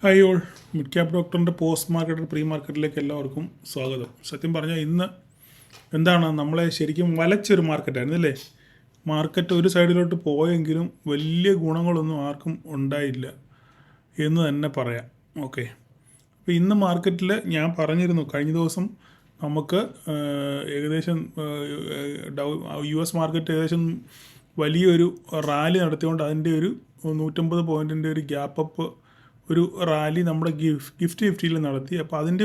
Hi all, mid cap ഡോക്ടറിൻ്റെ post market pre മാർക്കറ്റിലേക്ക് എല്ലാവർക്കും സ്വാഗതം. സത്യം പറഞ്ഞാൽ ഇന്ന് എന്താണ് നമ്മളെ ശരിക്കും വലച്ചൊരു മാർക്കറ്റായിരുന്നു അല്ലേ. മാർക്കറ്റ് ഒരു സൈഡിലോട്ട് പോയെങ്കിലും വലിയ ഗുണങ്ങളൊന്നും ആർക്കും ഉണ്ടായില്ല എന്ന് തന്നെ പറയാം. ഓക്കെ, അപ്പോൾ ഇന്ന് മാർക്കറ്റിൽ ഞാൻ പറഞ്ഞിരുന്നു കഴിഞ്ഞ ദിവസം നമുക്ക് ഏകദേശം US മാർക്കറ്റ് ഏകദേശം വലിയൊരു റാലി നടത്തിക്കൊണ്ട് അതിൻ്റെ ഒരു 150 പോയിൻറ്റിൻ്റെ ഒരു ഗ്യാപ്പ് അപ്പ് ഒരു റാലി നമ്മുടെ ഗിഫ്റ്റ് നിഫ്റ്റിയിൽ നടത്തി. അപ്പോൾ അതിൻ്റെ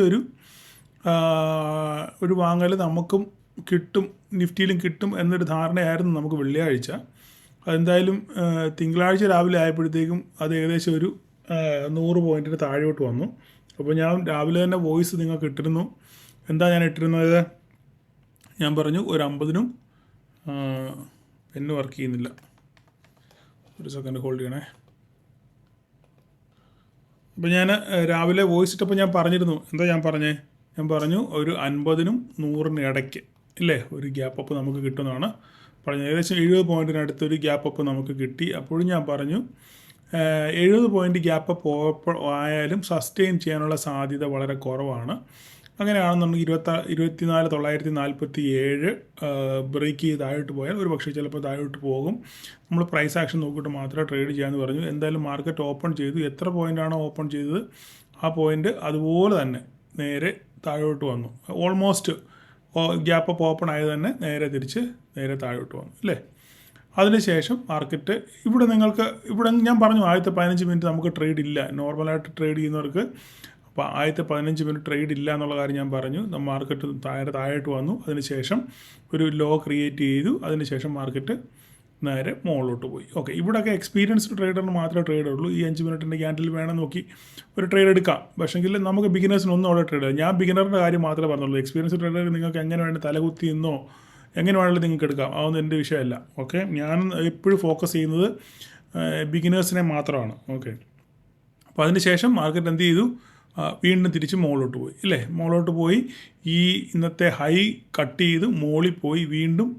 ഒരു വാങ്ങൽ നമുക്കും കിട്ടും, നിഫ്റ്റിയിലും കിട്ടും എന്നൊരു ധാരണയായിരുന്നു നമുക്ക് വെള്ളിയാഴ്ച. അതെന്തായാലും തിങ്കളാഴ്ച രാവിലെ ആയപ്പോഴത്തേക്കും അത് ഏകദേശം ഒരു 100 പോയിൻറ്റിന് താഴോട്ട് വന്നു. അപ്പോൾ ഞാൻ രാവിലെ തന്നെ വോയിസ് നിങ്ങൾക്ക് ഇട്ടിരുന്നു. എന്താ ഞാൻ ഇട്ടിരുന്നത്? ഞാൻ പറഞ്ഞു ഒരു 50-നും പെന്ന് വർക്ക് ചെയ്യുന്നില്ല. ഒരു സെക്കൻഡ് ഹോൾഡ് ചെയ്യണേ. അപ്പോൾ ഞാൻ രാവിലെ വോയിസ് ഇട്ടപ്പോൾ ഞാൻ പറഞ്ഞിരുന്നു, എന്താ ഞാൻ പറഞ്ഞു ഒരു 50-നും 100-നും ഇടയ്ക്ക് ഇല്ലേ ഒരു ഗ്യാപ്പ് അപ്പ് നമുക്ക് കിട്ടുന്നതാണ് പറഞ്ഞത്. ഏകദേശം 70 പോയിൻറ്റിനടുത്ത് ഒരു ഗ്യാപ്പ് അപ്പ് നമുക്ക് കിട്ടി. അപ്പോഴും ഞാൻ പറഞ്ഞു 70 പോയിൻറ്റ് ഗ്യാപ്പ് അപ്പ് ആയാലും സസ്റ്റെയിൻ ചെയ്യാനുള്ള സാധ്യത വളരെ കുറവാണ്. അങ്ങനെയാണെന്നുണ്ടെങ്കിൽ 24,947 ബ്രേക്ക് ചെയ്ത് താഴോട്ട് പോയാൽ ഒരു പക്ഷേ ചിലപ്പോൾ താഴോട്ട് പോകും. നമ്മൾ പ്രൈസ് ആക്ഷൻ നോക്കിയിട്ട് മാത്രമേ ട്രേഡ് ചെയ്യാമെന്ന് പറഞ്ഞു. എന്തായാലും മാർക്കറ്റ് ഓപ്പൺ ചെയ്തു. എത്ര പോയിൻ്റാണോ ഓപ്പൺ ചെയ്തത് ആ പോയിൻ്റ് അതുപോലെ തന്നെ നേരെ താഴോട്ട് വന്നു. ഓൾമോസ്റ്റ് ഗ്യാപ്പ് അപ്പ് ഓപ്പൺ ആയത് തന്നെ നേരെ താഴോട്ട് വന്നു അല്ലേ. അതിനുശേഷം മാർക്കറ്റ് ഇവിടെ ഞാൻ പറഞ്ഞു ആദ്യത്തെ 15 മിനിറ്റ് നമുക്ക് ട്രേഡ് ഇല്ല. നോർമലായിട്ട് ട്രേഡ് ചെയ്യുന്നവർക്ക് അപ്പോൾ ആദ്യത്തെ 15 മിനിറ്റ് ട്രേഡ് ഇല്ല എന്നുള്ള കാര്യം ഞാൻ പറഞ്ഞു. മാർക്കറ്റ് താഴോട്ട് വന്നു. അതിനുശേഷം ഒരു ലോ ക്രിയേറ്റ് ചെയ്തു. അതിനുശേഷം മാർക്കറ്റ് നേരെ മുകളിലോട്ട് പോയി. ഓക്കെ, ഇവിടെയൊക്കെ എക്സ്പീരിയൻസ്ഡ് ട്രേഡറിന് മാത്രമേ ട്രേഡ് ഉള്ളൂ. ഈ 5 മിനിറ്റിൻ്റെ ക്യാൻഡിൽ വേണം നോക്കി ഒരു ട്രേഡ് എടുക്കാം. പക്ഷേങ്കിൽ നമുക്ക് ബിഗിനേഴ്സിനൊന്നും അവിടെ ട്രേഡ് ചെയ്യാം. ഞാൻ ബിഗിനറിൻ്റെ കാര്യം മാത്രമേ പറഞ്ഞുള്ളൂ. എക്സ്പീരിയൻസ്ഡ് ട്രേഡർ നിങ്ങൾക്ക് എങ്ങനെ വേണം തലകുത്തി എന്നോ എങ്ങനെ വേണമെങ്കിലും നിങ്ങൾക്ക് എടുക്കാം. അതൊന്നും എൻ്റെ വിഷയമല്ല. ഓക്കെ, ഞാൻ എപ്പോഴും ഫോക്കസ് ചെയ്യുന്നത് ബിഗിനേഴ്സിനെ മാത്രമാണ്. ഓക്കെ, അപ്പോൾ അതിന് ശേഷം മാർക്കറ്റ് എന്ത് ചെയ്തു? വീണ്ടും തിരിച്ച് മുകളിലോട്ട് പോയി ഇല്ലേ. മുകളിലോട്ട് പോയി ഈ ഇന്നത്തെ ഹൈ കട്ട് ചെയ്ത് മുകളിൽ പോയി വീണ്ടും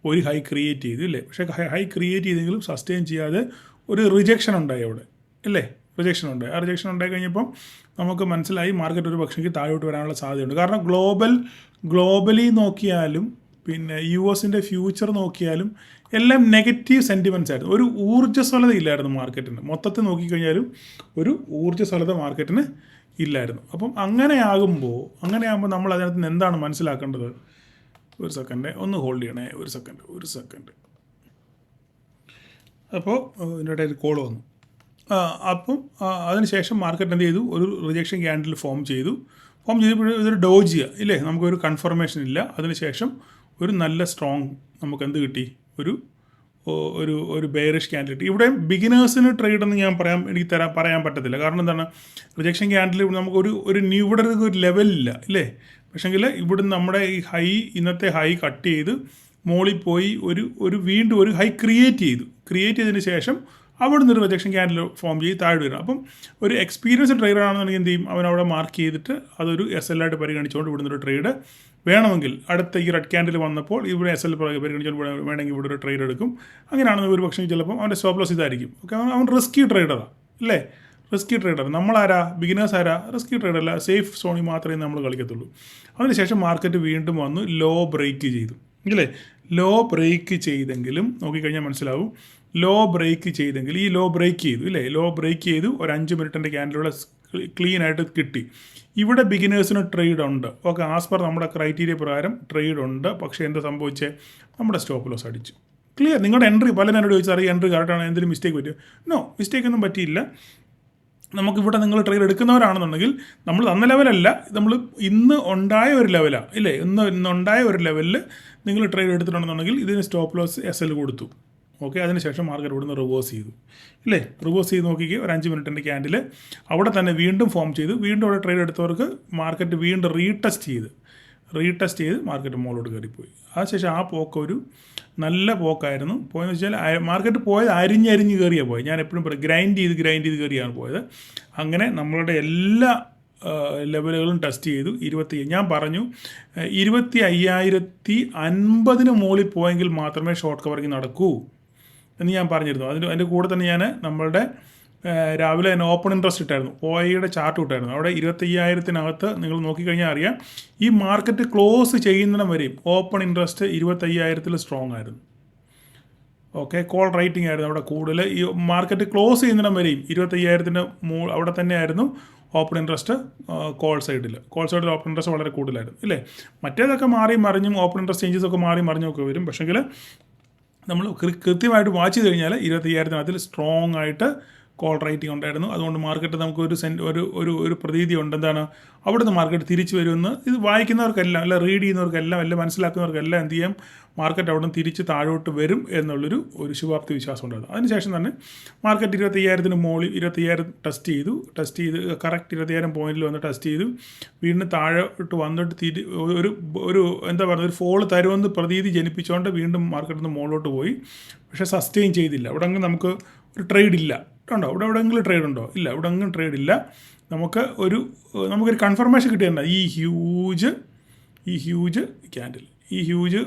ഒരു ഹൈ ക്രിയേറ്റ് ചെയ്തു ഇല്ലേ. പക്ഷേ ഹൈ ക്രിയേറ്റ് ചെയ്തെങ്കിലും സസ്റ്റെയിൻ ചെയ്യാതെ ഒരു റിജക്ഷൻ ഉണ്ടായി അവിടെ അല്ലേ. റിജക്ഷൻ ഉണ്ടായി. ആ റിജക്ഷൻ ഉണ്ടായി കഴിഞ്ഞപ്പം നമുക്ക് മനസ്സിലായി മാർക്കറ്റ് ഒരു പക്ഷേക്ക് താഴോട്ട് വരാനുള്ള സാധ്യതയുണ്ട്. കാരണം ഗ്ലോബലി നോക്കിയാലും പിന്നെ US-ൻ്റെ ഫ്യൂച്ചർ നോക്കിയാലും എല്ലാം നെഗറ്റീവ് സെൻറ്റിമെൻറ്റ്സ് ആയിരുന്നു. ഒരു ഊർജ്ജസ്വലത ഇല്ലായിരുന്നു മാർക്കറ്റിന്. മൊത്തത്തിൽ നോക്കിക്കഴിഞ്ഞാലും ഒരു ഊർജ്ജസ്വലത മാർക്കറ്റിന് ഇല്ലായിരുന്നു. അപ്പം അങ്ങനെയാകുമ്പോൾ നമ്മൾ അതിനകത്ത് നിന്ന് എന്താണ് മനസ്സിലാക്കേണ്ടത്? ഒരു സെക്കൻഡ് ഒന്ന് ഹോൾഡ് ചെയ്യണേ. ഒരു സെക്കൻഡ്. അപ്പോൾ ഇതിൻ്റെ ഇടയിൽ കോൾ വന്നു. അപ്പം അതിനുശേഷം മാർക്കറ്റ് എന്ത് ചെയ്തു? ഒരു റിജക്ഷൻ ക്യാൻഡിൽ ഫോം ചെയ്തപ്പോൾ ഇതൊരു ഡോജിയ ഇല്ലേ. നമുക്കൊരു കൺഫർമേഷൻ ഇല്ല. അതിനുശേഷം ഒരു നല്ല സ്ട്രോങ് നമുക്ക് എന്ത് കിട്ടി? ഒരു ബെയറിഷ് ക്യാൻഡിൽ. ഇവിടെ ബിഗിനേഴ്സിന് ട്രേഡ് എന്ന് എനിക്ക് പറയാൻ പറ്റത്തില്ല. കാരണം എന്താണ്? റിജക്ഷൻ ക്യാൻഡിൽ നമുക്കൊരു ഇവിടെ ഒരു ലെവലില്ല ഇല്ലേ. പക്ഷേങ്കിൽ ഇവിടുന്ന് നമ്മുടെ ഈ ഇന്നത്തെ ഹൈ കട്ട് ചെയ്ത് മോളിൽ പോയി വീണ്ടും ഒരു ഹൈ ക്രിയേറ്റ് ചെയ്തതിന് ശേഷം അവിടെ നിന്ന് ഒരു റിജക്ഷൻ ക്യാൻഡിൽ ഫോം ചെയ്ത് താഴെ വരും. അപ്പം ഒരു എക്സ്പീരിയൻസ് ട്രേഡർ ആണെന്നുണ്ടെങ്കിൽ എന്ത് ചെയ്യും? അവനവിടെ മാർക്ക് ചെയ്തിട്ട് അതൊരു SL ആയിട്ട് പരിഗണിച്ചുകൊണ്ട് ഇവിടുന്ന് ഒരു ട്രേഡ് വേണമെങ്കിൽ അടുത്ത ഈ റെഡ് ക്യാൻഡിൽ വന്നപ്പോൾ ഇവിടെ SL പരിഗണിച്ചുകൊണ്ട് വേണമെങ്കിൽ ഇവിടെ ഒരു ട്രേഡ് എടുക്കും. അങ്ങനെയാണെന്ന് ഒരു പക്ഷേ ചിലപ്പോൾ അവൻ്റെ സ്റ്റോപ്പ് ലോസ് ഇതായിരിക്കും. ഓക്കെ, അവൻ റിസ്കി ട്രേഡറാണ് അല്ലേ. Risky trader. നമ്മളാരാ? ബിഗിനേഴ്സ് ആരാ? റിസ്കി ട്രേഡർ അല്ല. സേഫ് സോണിൽ മാത്രമേ നമ്മൾ കളിക്കത്തുള്ളൂ. അതിനുശേഷം മാർക്കറ്റ് വീണ്ടും വന്നു ലോ ബ്രേക്ക് ചെയ്തു ഇല്ലേ. ലോ ബ്രേക്ക് ചെയ്തെങ്കിലും നോക്കിക്കഴിഞ്ഞാൽ മനസ്സിലാവും. ലോ ബ്രേക്ക് ചെയ്തെങ്കിൽ ഈ ലോ ബ്രേക്ക് ചെയ്തു ഇല്ലേ. ലോ ബ്രേക്ക് ചെയ്തു. ഒരു 5 മിനിറ്റിൻ്റെ ക്യാൻഡിലൂടെ ക്ലീൻ ആയിട്ട് കിട്ടി. ഇവിടെ ബിഗിനേഴ്സിന് ട്രേഡ് ഉണ്ട്. ഓക്കെ, ആസ് പെർ നമ്മുടെ ക്രൈറ്റീരിയ പ്രകാരം ട്രേഡ് ഉണ്ട്. പക്ഷേ എന്താ സംഭവിച്ചേ? നമ്മുടെ സ്റ്റോപ്പ് ലോസ് അടിച്ചു. ക്ലിയർ. നിങ്ങളുടെ എൻട്രി പലരോട് ചോദിച്ചാൽ എൻട്രി കറക്റ്റാണ്, എന്തെങ്കിലും മിസ്റ്റേക്ക് പറ്റുമോ? നോ, മിസ്റ്റേക്കൊന്നും പറ്റിയില്ല. നമുക്കിവിടെ നിങ്ങൾ ട്രേഡ് എടുക്കുന്നവരാണെന്നുണ്ടെങ്കിൽ നമ്മൾ തന്ന ലെവലല്ല, നമ്മൾ ഇന്ന് ഉണ്ടായ ഒരു ലെവലാണ് ഇല്ലേ. ഇന്നുണ്ടായ ഒരു ലെവലിൽ നിങ്ങൾ ട്രേഡ് എടുത്തിട്ടുണ്ടെന്നുണ്ടെങ്കിൽ ഇതിന് സ്റ്റോപ്പ് ലോസ് SL കൊടുത്തു. ഓക്കെ, അതിനുശേഷം മാർക്കറ്റ് ഇവിടുന്ന് റിവേഴ്സ് ചെയ്തു ഇല്ലേ. റിവേഴ്സ് ചെയ്ത് നോക്കിക്കുക. ഒരു 5 മിനിറ്റിൻ്റെ ക്യാൻഡിൽ അവിടെ തന്നെ വീണ്ടും ഫോം ചെയ്തു. വീണ്ടും അവിടെ ട്രേഡ് എടുത്തവർക്ക് മാർക്കറ്റ് വീണ്ടും റീടെസ്റ്റ് ചെയ്ത് മാർക്കറ്റ് മുകളിലോട്ട് കയറിപ്പോയി. അതിനുശേഷം ആ പോക്ക് ഒരു നല്ല പോക്കായിരുന്നു. പോയെന്ന് വെച്ചാൽ മാർക്കറ്റ് പോയത് അരിഞ്ഞ് കയറിയാണ് പോയത്. ഞാൻ എപ്പോഴും പറയും ഗ്രൈൻഡ് ചെയ്ത് കയറിയാണ് പോയത്. അങ്ങനെ നമ്മളുടെ എല്ലാ ലെവലുകളും ടെസ്റ്റ് ചെയ്തു. ഞാൻ പറഞ്ഞു 25,050 മുകളിൽ പോയെങ്കിൽ മാത്രമേ ഷോർട്ട് കവറിങ് നടക്കൂ എന്ന് ഞാൻ പറഞ്ഞിരുന്നു. അതിൻ്റെ കൂടെ തന്നെ ഞാൻ നമ്മളുടെ രാവിലെ തന്നെ ഓപ്പൺ ഇൻട്രസ്റ്റ് ഇട്ടായിരുന്നു, OI ചാർട്ട് ഇട്ടായിരുന്നു. അവിടെ 25,000-നകത്ത് നിങ്ങൾ നോക്കിക്കഴിഞ്ഞാൽ അറിയാം ഈ മാർക്കറ്റ് ക്ലോസ് ചെയ്യുന്നിടം വരെയും ഓപ്പൺ ഇൻട്രസ്റ്റ് 25,000 സ്ട്രോങ് ആയിരുന്നു. ഓക്കെ, കോൾ റേറ്റിംഗ് ആയിരുന്നു അവിടെ കൂടുതൽ. ഈ മാർക്കറ്റ് ക്ലോസ് ചെയ്യുന്നിടം വരെയും 25,000 അവിടെ തന്നെയായിരുന്നു ഓപ്പൺ ഇൻട്രസ്റ്റ്. കോൾ സൈഡിൽ ഓപ്പൺ ഇൻട്രസ്റ്റ് വളരെ കൂടുതലായിരുന്നു ഇല്ലേ. മറ്റേതൊക്കെ മാറി മറിഞ്ഞും ഓപ്പൺ ഇൻട്രസ്റ്റ് ചേഞ്ചസ് ഒക്കെ മാറി മറിഞ്ഞും ഒക്കെ വരും. പക്ഷേങ്കിൽ നമ്മൾ കൃത്യമായിട്ട് വാച്ച് ചെയ്ത് കഴിഞ്ഞാൽ 25,000 സ്ട്രോങ് ആയിട്ട് കോൾ റേറ്റിംഗ് ഉണ്ടായിരുന്നു. അതുകൊണ്ട് മാർക്കറ്റ് നമുക്ക് ഒരു പ്രതീതി ഉണ്ട്, എന്താണ് അവിടുന്ന് മാർക്കറ്റ് തിരിച്ചു വരുമെന്ന്. ഇത് വായിക്കുന്നവർക്കെല്ലാം അല്ല, റീഡ് ചെയ്യുന്നവർക്കെല്ലാം അല്ല, മനസ്സിലാക്കുന്നവർക്കെല്ലാം എന്ത് ചെയ്യാം, മാർക്കറ്റ് അവിടെ നിന്ന് തിരിച്ച് താഴോട്ട് വരും എന്നുള്ളൊരു ശുഭാപ്തി വിശ്വാസം ഉണ്ടായിരുന്നു. അതിനുശേഷം തന്നെ മാർക്കറ്റ് 25,000 മുകളിൽ 25,000 ടെസ്റ്റ് ചെയ്ത് കറക്റ്റ് 25,000 പോയിന്റിൽ വന്ന് ടെസ്റ്റ് ചെയ്തു. വീണ്ടും താഴോട്ട് വന്നിട്ട് ഒരു എന്താ പറയുക, ഒരു ഫോൾ തരുമെന്ന് പ്രതീതി ജനിപ്പിച്ചുകൊണ്ട് വീണ്ടും മാർക്കറ്റിൽ നിന്ന് മുകളിലോട്ട് പോയി. പക്ഷേ സസ്റ്റെയിൻ ചെയ്തില്ല. അവിടെ നമുക്ക് ഒരു ട്രേഡ് ഇല്ല. ഉണ്ടോ ഇവിടെ എവിടെയെങ്കിലും ട്രേഡ് ഉണ്ടോ? ഇല്ല, ഇവിടെ എങ്കിലും ട്രേഡ് ഇല്ല. നമുക്കൊരു കൺഫർമേഷൻ കിട്ടിയിട്ടുണ്ട്. ഈ ഹ്യൂജ് ക്യാൻഡിൽ, ഈ ഹ്യൂജ്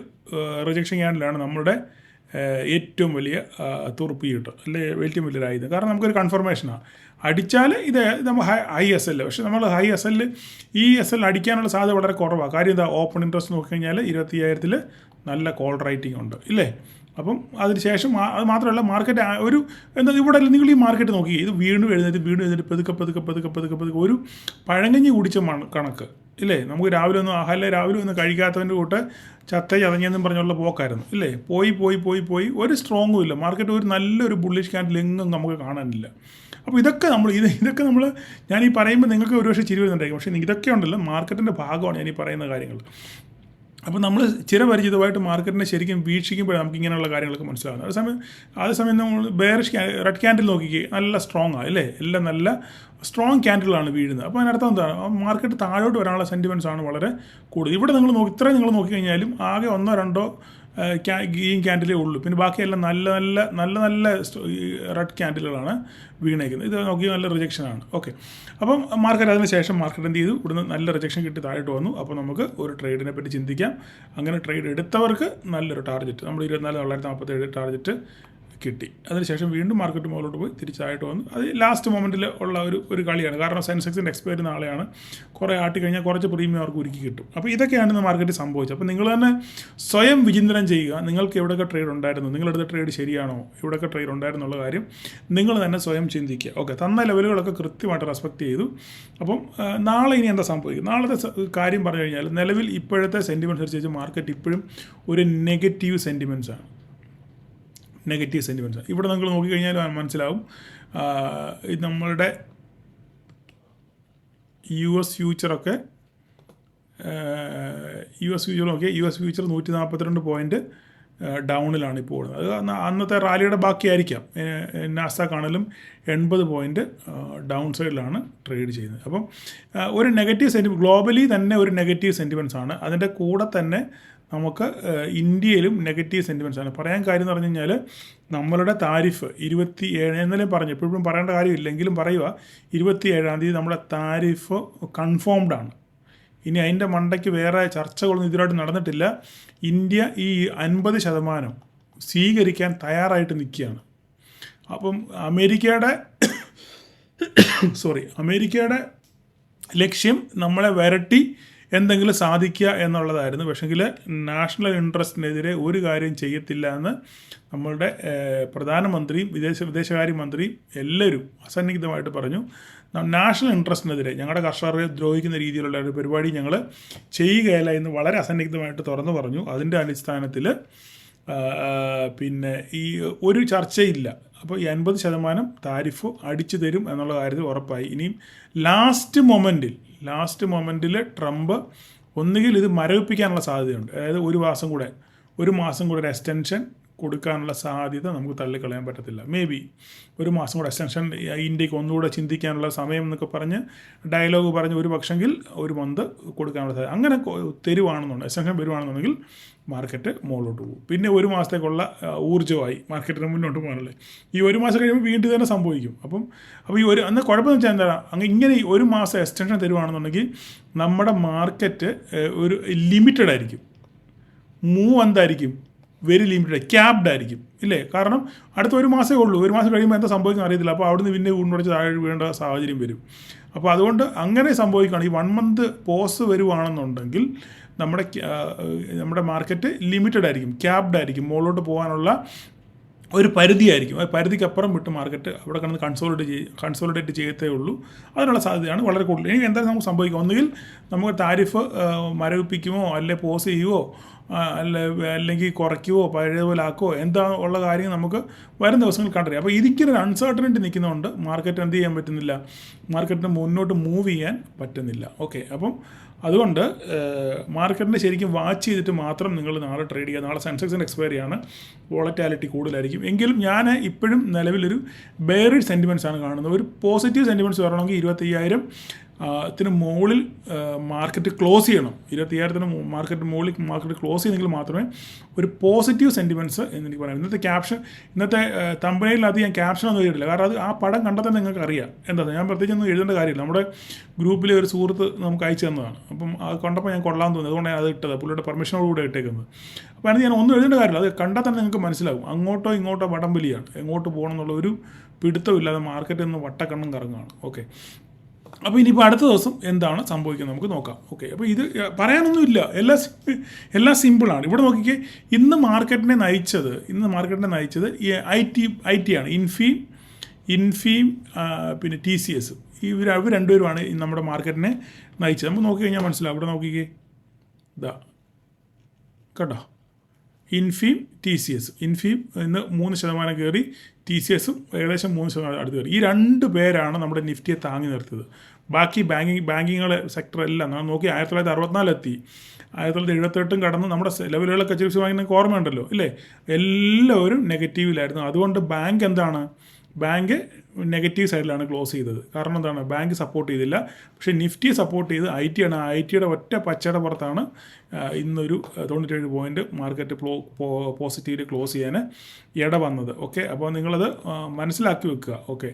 റിജക്ഷൻ ക്യാൻഡിലാണ് നമ്മുടെ ഏറ്റവും വലിയ തുറുപ്പ് കിട്ടുക, അല്ലെ ഏറ്റവും വലിയൊരു ആയുധം. കാരണം നമുക്കൊരു കൺഫർമേഷനാണ്. അടിച്ചാൽ ഇത് നമ്മൾ ഹൈ SL, പക്ഷേ നമ്മൾ ഹൈ SL ഈ SL അടിക്കാനുള്ള സാധ്യത വളരെ കുറവാണ്. കാര്യം എന്താ, ഓപ്പൺ ഇൻട്രസ്റ്റ് നോക്കിക്കഴിഞ്ഞാൽ 25,000 നല്ല കോൾ റേറ്റിംഗ് ഉണ്ട് ഇല്ലേ. അപ്പം അതിനുശേഷം അത് മാത്രമല്ല, മാർക്കറ്റ് ഇവിടെ നിങ്ങൾ ഈ മാർക്കറ്റ് നോക്കി, ഇത് വീണ്ടും എഴുന്നേറ്റ് പതുക്കെ ഒരു പഴങ്കഞ്ഞി കുടിച്ച കണക്ക് ഇല്ലേ. നമുക്ക് രാവിലെ ഒന്നും കഴിക്കാത്തവൻ്റെ കൂട്ട് ചതഞ്ഞെന്നും പറഞ്ഞുള്ള പോക്കായിരുന്നു ഇല്ലേ. പോയി ഒരു സ്ട്രോങ്ങും ഇല്ല. മാർക്കറ്റ് ഒരു നല്ലൊരു ബുള്ളിഷ് ക്യാൻഡിൽ എങ്ങും നമുക്ക് കാണാനില്ല. അപ്പോൾ ഇതൊക്കെ നമ്മൾ ഞാൻ ഈ പറയുമ്പോൾ നിങ്ങൾക്ക് ഒരുപക്ഷെ ചിരി വരുന്നുണ്ടായിരിക്കും. പക്ഷേ ഇതൊക്കെ ഉണ്ടല്ലോ മാർക്കറ്റിൻ്റെ ഭാഗമാണ് ഞാൻ ഈ പറയുന്ന കാര്യങ്ങൾ. അപ്പോൾ നമ്മൾ ചിരപരിചിതമായിട്ട് മാർക്കറ്റിനെ ശരിക്കും വീക്ഷിക്കുമ്പോഴാണ് നമുക്ക് ഇങ്ങനെയുള്ള കാര്യങ്ങളൊക്കെ മനസ്സിലാകുന്നത്. അതേസമയം നമ്മൾ ബെയറിഷ് റെഡ് ക്യാൻഡിൽ നോക്കിക്കേ, നല്ല സ്ട്രോങ് ആണ് അല്ലേ, എല്ലാം നല്ല സ്ട്രോങ് ക്യാൻഡിലാണ് വീഴുന്നത്. അപ്പോൾ അതിനർത്ഥം എന്താണ്, മാർക്കറ്റ് താഴോട്ട് വരാനുള്ള സെൻറ്റിമെൻറ്റ്സ് ആണ് വളരെ കൂടുതൽ. ഇവിടെ ഇത്രയും നിങ്ങൾ നോക്കിക്കഴിഞ്ഞാലും ആകെ 1-2 ഗ്രീൻ ക്യാൻഡിലേ ഉള്ളൂ. പിന്നെ ബാക്കിയെല്ലാം നല്ല റെഡ് ക്യാൻഡിലുകളാണ് വീണേക്കുന്നത്. ഇത് നോക്കി നല്ല റിജക്ഷനാണ്. ഓക്കെ, അപ്പം മാർക്കറ്റ് അതിന് ശേഷം മാർക്കറ്റ് എന്ത് ചെയ്തു, ഇവിടുന്ന് നല്ല റിജക്ഷൻ കിട്ടി താഴോട്ട് വന്നു. അപ്പോൾ നമുക്ക് ഒരു ട്രേഡിനെ പറ്റി ചിന്തിക്കാം. അങ്ങനെ ട്രേഡ് എടുത്തവർക്ക് നല്ലൊരു ടാർഗറ്റ്, നമ്മൾ 24,947 ടാർഗറ്റ് കിട്ടി. അതിനുശേഷം വീണ്ടും മാർക്കറ്റ് മുകളിലോട്ട് പോയി തിരിച്ചായിട്ട് വന്നു. അത് ലാസ്റ്റ് മൊമെൻറ്റിൽ ഉള്ള ഒരു കളിയാണ്. കാരണം സെൻസെക്സിൻ്റെ എക്സ്പയറി നാളെയാണ്. കുറേ ആട്ടിക്കഴിഞ്ഞാൽ കുറച്ച് പ്രീമിയം അവർക്ക് ഒരുക്കി കിട്ടും. അപ്പോൾ ഇതൊക്കെയാണ് ഇന്ന് മാർക്കറ്റ് സംഭവിച്ചത്. അപ്പോൾ നിങ്ങൾ തന്നെ സ്വയം വിചിന്തനം ചെയ്യുക. നിങ്ങൾക്ക് എവിടെയൊക്കെ ട്രേഡ് ഉണ്ടായിരുന്നു, നിങ്ങളെടുത്ത ട്രേഡ് ശരിയാണോ, എവിടെയൊക്കെ ട്രേഡ് ഉണ്ടായിരുന്നുള്ള കാര്യം നിങ്ങൾ തന്നെ സ്വയം ചിന്തിക്കുക. ഓക്കെ, തന്ന ലെവലുകളൊക്കെ കൃത്യമായിട്ട് റെസ്പെക്റ്റ് ചെയ്തു. അപ്പം നാളെ ഇനി എന്താ സംഭവിക്കും, നാളത്തെ കാര്യം പറഞ്ഞു കഴിഞ്ഞാൽ നിലവിൽ ഇപ്പോഴത്തെ സെൻറ്റിമെൻറ്റ്സ് അനുസരിച്ച് മാർക്കറ്റ് ഇപ്പോഴും ഒരു നെഗറ്റീവ് സെൻറ്റിമെൻറ്റ്സാണ്. ഇവിടെ നിങ്ങൾ നോക്കിക്കഴിഞ്ഞാൽ മനസ്സിലാവും. നമ്മളുടെ US ഫ്യൂച്ചറൊക്കെ നോക്കിയാൽ US ഫ്യൂച്ചർ 142 പോയിൻറ്റ് ഡൗണിലാണ് ഇപ്പോൾ ഓടുന്നത്. അത് അന്നത്തെ റാലിയുടെ ബാക്കിയായിരിക്കാം. നാസ്ഡാക്ക് ആണെങ്കിലും 80 പോയിൻറ്റ് ഡൗൺ സൈഡിലാണ് ട്രേഡ് ചെയ്യുന്നത്. അപ്പം ഒരു നെഗറ്റീവ് സെൻറ്റിമെൻറ്റ്, ഗ്ലോബലി തന്നെ ഒരു നെഗറ്റീവ് സെൻറ്റിമെൻറ്റ്സ് ആണ്. അതിൻ്റെ കൂടെ തന്നെ നമുക്ക് ഇന്ത്യയിലും നെഗറ്റീവ് സെൻറ്റിമെൻറ്റ്സ് ആണ്. പറയാൻ കാര്യം എന്ന് പറഞ്ഞു കഴിഞ്ഞാൽ നമ്മളുടെ താരിഫ് 27 എന്നാലും പറഞ്ഞു, എപ്പോഴും പറയേണ്ട കാര്യമില്ലെങ്കിലും പറയുക, 27-ാം തീയതി നമ്മുടെ താരിഫ് കൺഫേംഡ് ആണ്. ഇനി അതിൻ്റെ മണ്ടയ്ക്ക് വേറെ ചർച്ചകളൊന്നും ഇതിലായിട്ട് നടന്നിട്ടില്ല. ഇന്ത്യ ഈ 50% സ്വീകരിക്കാൻ തയ്യാറായിട്ട് നിൽക്കുകയാണ്. അപ്പം അമേരിക്കയുടെ ലക്ഷ്യം നമ്മളെ വരട്ടി എന്തെങ്കിലും സാധിക്കുക എന്നുള്ളതായിരുന്നു. പക്ഷേങ്കിൽ നാഷണൽ ഇൻട്രസ്റ്റിനെതിരെ ഒരു കാര്യം ചെയ്യത്തില്ല എന്ന് നമ്മളുടെ പ്രധാനമന്ത്രിയും വിദേശകാര്യമന്ത്രിയും എല്ലാവരും അസന്നിഗ്ധമായിട്ട് പറഞ്ഞു. നാഷണൽ ഇൻട്രസ്റ്റിനെതിരെ ഞങ്ങളുടെ കർഷകരെ ദ്രോഹിക്കുന്ന രീതിയിലുള്ള ഒരു പരിപാടി ഞങ്ങൾ ചെയ്യുകയില്ല എന്ന് വളരെ അസന്നിഗ്ധമായിട്ട് തുറന്നു പറഞ്ഞു. അതിൻ്റെ അടിസ്ഥാനത്തിൽ പിന്നെ ഈ ഒരു ചർച്ചയില്ല. അപ്പോൾ ഈ 50% താരിഫ് അടിച്ചു തരും എന്നുള്ള കാര്യത്തിൽ ഉറപ്പായി. ഇനിയും ലാസ്റ്റ് മൊമെൻറ്റിൽ ട്രംപ് ഒന്നുകിൽ ഇത് മരവിപ്പിക്കാനുള്ള സാധ്യതയുണ്ട്. അതായത് ഒരു മാസം കൂടെ ഒരു എക്സ്റ്റൻഷൻ കൊടുക്കാനുള്ള സാധ്യത നമുക്ക് തള്ളിക്കളയാൻ പറ്റത്തില്ല. മേ ബി ഒരു മാസം കൂടെ എക്സ്റ്റൻഷൻ, ഇന്ത്യക്ക് ഒന്നുകൂടെ ചിന്തിക്കാനുള്ള സമയം എന്നൊക്കെ പറഞ്ഞ് ഡയലോഗ് പറഞ്ഞ് ഒരു പക്ഷെങ്കിൽ ഒരു മന്ത് കൊടുക്കാനുള്ള സാധ്യത. അങ്ങനെ എക്സ്റ്റൻഷൻ വരുവാണെന്നുണ്ടെങ്കിൽ മാർക്കറ്റ് മുകളിലോട്ട് പോകും. പിന്നെ ഒരു മാസത്തേക്കുള്ള ഊർജ്ജമായി മാർക്കറ്റിന് മുന്നോട്ട് പോകാനുള്ളത്. ഈ ഒരു മാസം കഴിയുമ്പോൾ വീണ്ടും തന്നെ സംഭവിക്കും. അപ്പോൾ ഈ അന്ന് കുഴപ്പമെന്ന് വെച്ചാൽ എന്താ, ഇങ്ങനെ ഒരു മാസം എക്സ്റ്റൻഷൻ തരുവാണെന്നുണ്ടെങ്കിൽ നമ്മുടെ മാർക്കറ്റ് ഒരു ലിമിറ്റഡ് ആയിരിക്കും. മൂവ് എന്തായിരിക്കും, വെരി ലിമിറ്റഡ്, ക്യാപ്ഡ് ആയിരിക്കും. ഇല്ലേ? കാരണം അടുത്ത ഒരു മാസമേ ഉള്ളൂ, ഒരു മാസം കഴിയുമ്പോൾ എന്താ സംഭവിക്കാൻ അറിയത്തില്ല. അപ്പോൾ അവിടുന്ന് പിന്നെ ഉടച്ച് താഴെ വീഴേണ്ട സാഹചര്യം വരും. അപ്പോൾ അതുകൊണ്ട് അങ്ങനെ സംഭവിക്കുകയാണ്. ഈ 1 മന്ത് പോസ് വരുവാണെന്നുണ്ടെങ്കിൽ നമ്മുടെ മാർക്കറ്റ് ലിമിറ്റഡ് ആയിരിക്കും, ക്യാപ്ഡ് ആയിരിക്കും. മുകളിലോട്ട് പോകാനുള്ള ഒരു പരിധിയായിരിക്കും. ആ പരിധിക്കപ്പുറം വിട്ട് മാർക്കറ്റ് അവിടെ കിടന്ന് കൺസോളിഡേറ്റ് ചെയ്യത്തേ ഉള്ളൂ. അതിനുള്ള സാധ്യതയാണ് വളരെ കൂടുതൽ. ഇനി എന്തായാലും നമുക്ക് സംഭവിക്കും, ഒന്നുകിൽ നമുക്ക് താരിഫ് മരവിപ്പിക്കുമോ, അല്ലെ പോസ് ചെയ്യുമോ, അല്ലെങ്കിൽ കുറയ്ക്കുമോ, പഴയതുപോലെ ആക്കുമോ, എന്താ ഉള്ള കാര്യം നമുക്ക് വരും ദിവസങ്ങളിൽ കണ്ടറിയാം. അപ്പോൾ ഇതിക്കൊരു അൺസർട്ടനിറ്റി നിൽക്കുന്നതുകൊണ്ട് മാർക്കറ്റ് എന്ത് ചെയ്യാൻ പറ്റുന്നില്ല, മാർക്കറ്റിന് മുന്നോട്ട് മൂവ് ചെയ്യാൻ പറ്റുന്നില്ല. ഓക്കെ, അപ്പം അതുകൊണ്ട് മാർക്കറ്റിനെ ശരിക്കും വാച്ച് ചെയ്തിട്ട് മാത്രം നിങ്ങൾ നാളെ ട്രേഡ് ചെയ്യുക. നാളെ സെൻസെക്സിൻ്റെ എക്സ്പയറി ആണ്, വോളറ്റാലിറ്റി കൂടുതലായിരിക്കും. എങ്കിലും ഞാൻ ഇപ്പോഴും നിലവിലൊരു ബെയറിഷ് സെൻറ്റിമെൻറ്റ്സ് ആണ് കാണുന്നത്. ഒരു പോസിറ്റീവ് സെൻറ്റിമെൻറ്റ്സ് വരണമെങ്കിൽ 25,000 ത്തിന് മുകളിൽ മാർക്കറ്റ് ക്ലോസ് ചെയ്യണം. 25,000-ത്തിന് മാർക്കറ്റ് ക്ലോസ് ചെയ്തെങ്കിൽ മാത്രമേ ഒരു പോസിറ്റീവ് സെൻറ്റിമെൻറ്റ്സ് എന്ന് എനിക്ക് പറയാം. ഇന്നത്തെ തമ്പനയിലത് ഞാൻ ക്യാപ്ഷനൊന്നും എഴുതിയിട്ടില്ല, കാരണം അത് ആ പടം കണ്ടാൽ തന്നെ നിങ്ങൾക്ക് അറിയാം എന്താ. ഞാൻ പ്രത്യേകിച്ചൊന്നും എഴുതേണ്ട കാര്യമില്ല. നമ്മുടെ ഗ്രൂപ്പിലെ ഒരു സുഹൃത്ത് നമുക്ക് അയച്ചു തന്നതാണ്. അപ്പം അത് കണ്ടപ്പോൾ ഞാൻ കൊള്ളാൻ തോന്നി, അതുകൊണ്ടാണ് അത് ഇട്ടത്, പുള്ളിയുടെ പെർമിഷനോടുകൂടെ ഇട്ടേക്കുന്നത്. അപ്പോൾ അതിന് ഞാൻ ഒന്നും എഴുതേണ്ട കാര്യമില്ല, അത് കണ്ടാൽ തന്നെ നിങ്ങൾക്ക് മനസ്സിലാകും. അങ്ങോട്ടോ ഇങ്ങോട്ടോ വടംവലിയാണ്, എങ്ങോട്ട് പോകണം എന്നുള്ള ഒരു പിടുത്തമില്ലാതെ മാർക്കറ്റ് ഒന്ന് വട്ടക്കണ്ണും കറങ്ങുകയാണ്. ഓക്കെ, അപ്പോൾ ഇനിയിപ്പോൾ അടുത്ത ദിവസം എന്താണ് സംഭവിക്കുന്നത് നമുക്ക് നോക്കാം. ഓക്കെ, അപ്പോൾ ഇത് പറയാനൊന്നുമില്ല, എല്ലാം സിമ്പിളാണ്. ഇവിടെ നോക്കിക്കേ, ഇന്ന് മാർക്കറ്റിനെ നയിച്ചത് ഐ ടി ആണ്. ഇൻഫീം പിന്നെ TCS, ഇവർ രണ്ടുപേരുമാണ് നമ്മുടെ മാർക്കറ്റിനെ നയിച്ചത്. നമുക്ക് നോക്കിക്കഴിഞ്ഞാൽ മനസ്സിലാവും. ഇവിടെ നോക്കിക്കേ, ഇതാ കേട്ടോ, ഇൻഫീം TCS. ഇൻഫീം ഇന്ന് 3% കയറി, TCSും ഏകദേശം 3% അടുത്ത് കയറി. ഈ 2 പേരാണ് നമ്മുടെ നിഫ്റ്റിയെ താങ്ങി നിർത്തിയത്. ബാക്കി ബാങ്കിങ്ങുകളെ സെക്ടറെല്ലാം നമ്മൾ നോക്കി 1964 എത്തി, 1978 കടന്ന് നമ്മുടെ ലെവലുകളൊക്കെ HDFC ബാങ്കിന് ഓർമ്മയുണ്ടല്ലോ ഇല്ലേ, എല്ലാവരും നെഗറ്റീവിലായിരുന്നു. അതുകൊണ്ട് ബാങ്ക് നെഗറ്റീവ് സൈഡിലാണ് ക്ലോസ് ചെയ്തത്. കാരണം എന്താണ്, ബാങ്ക് സപ്പോർട്ട് ചെയ്തില്ല. പക്ഷേ നിഫ്റ്റിയെ സപ്പോർട്ട് ചെയ്ത് IT ആണ്. IT-യുടെ ഒറ്റ പച്ചയുടെ പുറത്താണ് ഇന്നൊരു 97 പോയിൻറ്റ് മാർക്കറ്റ് പോസിറ്റീവിൽ ക്ലോസ് ചെയ്യാൻ ഇട വന്നത്. ഓക്കെ, അപ്പോൾ നിങ്ങളത് മനസ്സിലാക്കി വെക്കുക. ഓക്കെ,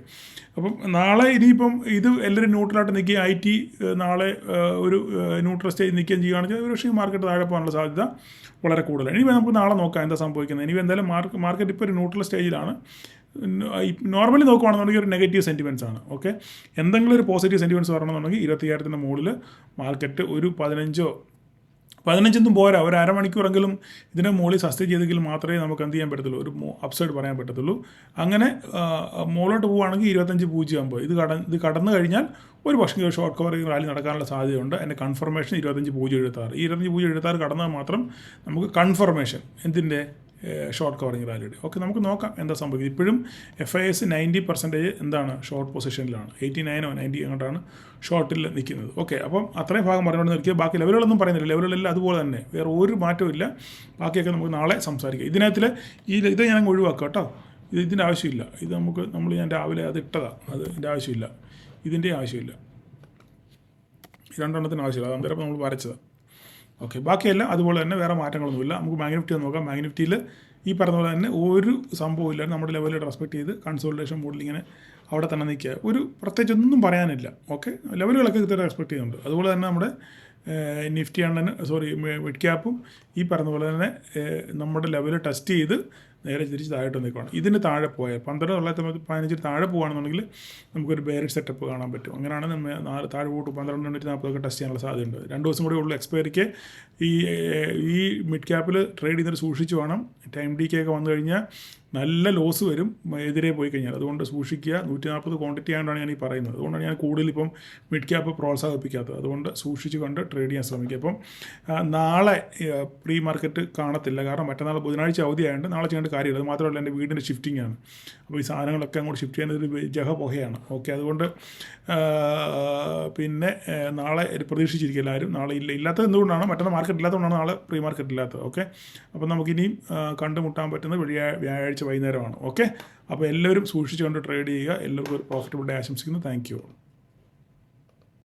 അപ്പം നാളെ ഇനിയിപ്പം ഇത് എല്ലാവരും ന്യൂട്രലായിട്ട് നിൽക്കുകയും IT നാളെ ഒരു ന്യൂട്രൽ സ്റ്റേജ് നിൽക്കുകയും ചെയ്യുകയാണെങ്കിൽ ഒരു പക്ഷേ മാർക്കറ്റ് താഴെ പോകാനുള്ള സാധ്യത വളരെ കൂടുതലാണ്. ഇനി നമുക്ക് നാളെ നോക്കാം എന്താ സംഭവിക്കുന്നത്. ഇനി എന്തായാലും മാർക്കറ്റ് ഇപ്പോൾ ഒരു ന്യൂട്രൽ സ്റ്റേജിലാണ്. നോർമലി നോക്കുകയാണെന്നുണ്ടെങ്കിൽ ഒരു നെഗറ്റീവ് സെൻറ്റിമെൻറ്റ്സ് ആണ്. ഓക്കെ, എന്തെങ്കിലും ഒരു പോസിറ്റീവ് സെൻറ്റിമെൻറ്റ്സ് വരണമെന്നുണ്ടെങ്കിൽ 25,000-ന് മുകളിൽ മാർക്കറ്റ് ഒരു 15 പോരാ, ഒരു അരമണിക്കൂറെങ്കിലും ഇതിനെ മുകളിൽ സസ്റ്റെയിൻ ചെയ്തെങ്കിൽ മാത്രമേ നമുക്ക് എന്ത് ചെയ്യാൻ പറ്റത്തുള്ളൂ, ഒരു അപ്സൈഡ് പറയാൻ പറ്റത്തുള്ളൂ. അങ്ങനെ മുകളിലോട്ട് പോവുകയാണെങ്കിൽ 25.050 ഇത് കടന്നു കഴിഞ്ഞാൽ ഒരു പക്ഷേ ഷോർട്ട് കവറിങ് റാലി നടക്കാനുള്ള സാധ്യതയുണ്ട്. അതിൻ്റെ കൺഫർമേഷൻ 25.076. ഈ 25.076 കടന്നാൽ മാത്രം നമുക്ക് കൺഫർമേഷൻ എന്തിൻ്റെ ഷോർട്ട് കവറിങ് റാലിയുടെ. ഓക്കെ, നമുക്ക് നോക്കാം എന്താ സംഭവിക്കുന്നത്. ഇപ്പോഴും FIS 90% എന്താണ് ഷോർട്ട് പൊസിഷനിലാണ്, 89 or 90 അങ്ങോട്ടാണ് ഷോർട്ടിൽ നിൽക്കുന്നത്. ഓക്കെ, അപ്പം അത്രയും ഭാഗം പറഞ്ഞുകൊണ്ട് നിൽക്കുക. ബാക്കി ലെവലുകളൊന്നും പറയുന്നില്ല, ലെവലുകളെല്ലാം അതുപോലെ തന്നെ, വേറെ ഒരു മാറ്റവും ഇല്ല. ബാക്കിയൊക്കെ നമുക്ക് നാളെ സംസാരിക്കാം. ഇതിനകത്തിൽ ഇത് ഞാൻ ഒഴിവാക്കുക കേട്ടോ, ഇതിൻ്റെ ആവശ്യമില്ല. ഇത് ഞാൻ രാവിലെ അത് ഇട്ടതാണ്, ഇതിൻ്റെ ആവശ്യമില്ല, ഇതിൻ്റെ ആവശ്യമില്ല, 2 ആവശ്യമില്ല, അത് അന്നേരം നമ്മൾ വരച്ചതാണ്. ഓക്കെ, ബാക്കിയെല്ലാം അതുപോലെ തന്നെ, വേറെ മാറ്റങ്ങളൊന്നുമില്ല. നമുക്ക് ബാങ്ക് നിഫ്റ്റി നോക്കാം. ബാങ്ക് നിഫ്റ്റിയിൽ ഈ പറഞ്ഞ പോലെ തന്നെ ഒരു സംഭവമില്ല, നമ്മുടെ ലെവലിൽ റെസ്പെക്ട് ചെയ്ത് കൺസോളിഡേഷൻ മോഡിൽ ഇങ്ങനെ അവിടെ തന്നെ നിൽക്കുക, ഒരു പ്രത്യേകിച്ച് ഒന്നും പറയാനില്ല. ഓക്കെ, ലെവലുകളൊക്കെ ഇത്ര റെസ്പെക്ട് ചെയ്യുന്നുണ്ട്. അതുപോലെ തന്നെ നമ്മുടെ നിഫ്റ്റി മിഡ് ക്യാപ്പും ഈ പറഞ്ഞ പോലെ തന്നെ നമ്മുടെ ലെവൽ ടെസ്റ്റ് ചെയ്ത് നേരെ തിരിച്ച് താഴോട്ട് നിൽക്കുകയാണ്. ഇതിന് താഴെ പോയാൽ 12,915 താഴെ പോകുകയാണെന്നുണ്ടെങ്കിൽ നമുക്കൊരു ബെയറിഷ് സെറ്റപ്പ് കാണാൻ പറ്റും. അങ്ങനെയാണ് നമ്മൾ താഴെ പോയിട്ട് 12,840 ടെസ്റ്റ് ചെയ്യാനുള്ള സാധ്യതയുണ്ട്. 2 ദിവസം കൂടെ ഉള്ളൂ എക്സ്പയറിക്ക്. ഈ മിഡ് ക്യാപ്പിൽ ട്രേഡ് ചെയ്തിട്ട് സൂക്ഷിച്ച് വേണം. ടൈം ഡിക്കൊക്കെ വന്നു കഴിഞ്ഞാൽ നല്ല ലോസ് വരും എതിരെ പോയി കഴിഞ്ഞാൽ. അതുകൊണ്ട് സൂക്ഷിക്കുക. 140 ക്വാണ്ടിറ്റി ആയതുകൊണ്ടാണ് ഞാൻ ഈ പറയുന്നത്. അതുകൊണ്ടാണ് ഞാൻ കൂടുതൽ ഇപ്പം മിഡ് ക്യാപ്പ് പ്രോത്സാഹിപ്പിക്കാത്തത്. അതുകൊണ്ട് സൂക്ഷിച്ച് കണ്ട് ട്രേഡ് ചെയ്യാൻ ശ്രമിക്കുക. അപ്പം നാളെ പ്രീ മാർക്കറ്റ് കാണത്തില്ല, കാരണം മറ്റന്നാൾ ബുധനാഴ്ച അവധിയായതുകൊണ്ട് നാളെ ചെയ്യേണ്ട കാര്യമില്ല. അത് മാത്രമല്ല എൻ്റെ വീടിൻ്റെ ഷിഫ്റ്റിംഗ് ആണ്. അപ്പോൾ ഈ സാധനങ്ങളൊക്കെ അങ്ങോട്ട് ഷിഫ്റ്റ് ചെയ്യുന്നത് ജഹ പുകയാണ്. ഓക്കെ, അതുകൊണ്ട് പിന്നെ നാളെ പ്രതീക്ഷിച്ചിരിക്കുക എല്ലാവരും. നാളെ ഇല്ലാത്തത് എന്തുകൊണ്ടാണ്, മറ്റന്നാൾ മാർക്കറ്റ് ഇല്ലാത്തതുകൊണ്ടാണ് നാളെ പ്രീ മാർക്കറ്റ് ഇല്ലാത്തത്. ഓക്കെ, അപ്പോൾ നമുക്കിനിയും കണ്ടുമുട്ടാൻ പറ്റുന്നത് വ്യാഴാഴ്ച വൈകുന്നേരമാണ്. ഓക്കെ, അപ്പോൾ എല്ലാവരും സൂക്ഷിച്ച് കണ്ട് ട്രേഡ് ചെയ്യുക. എല്ലാവർക്കും ഒരു പ്രോഫിറ്റബിൾ ഡേ ആശംസിക്കുന്നു. Thank you.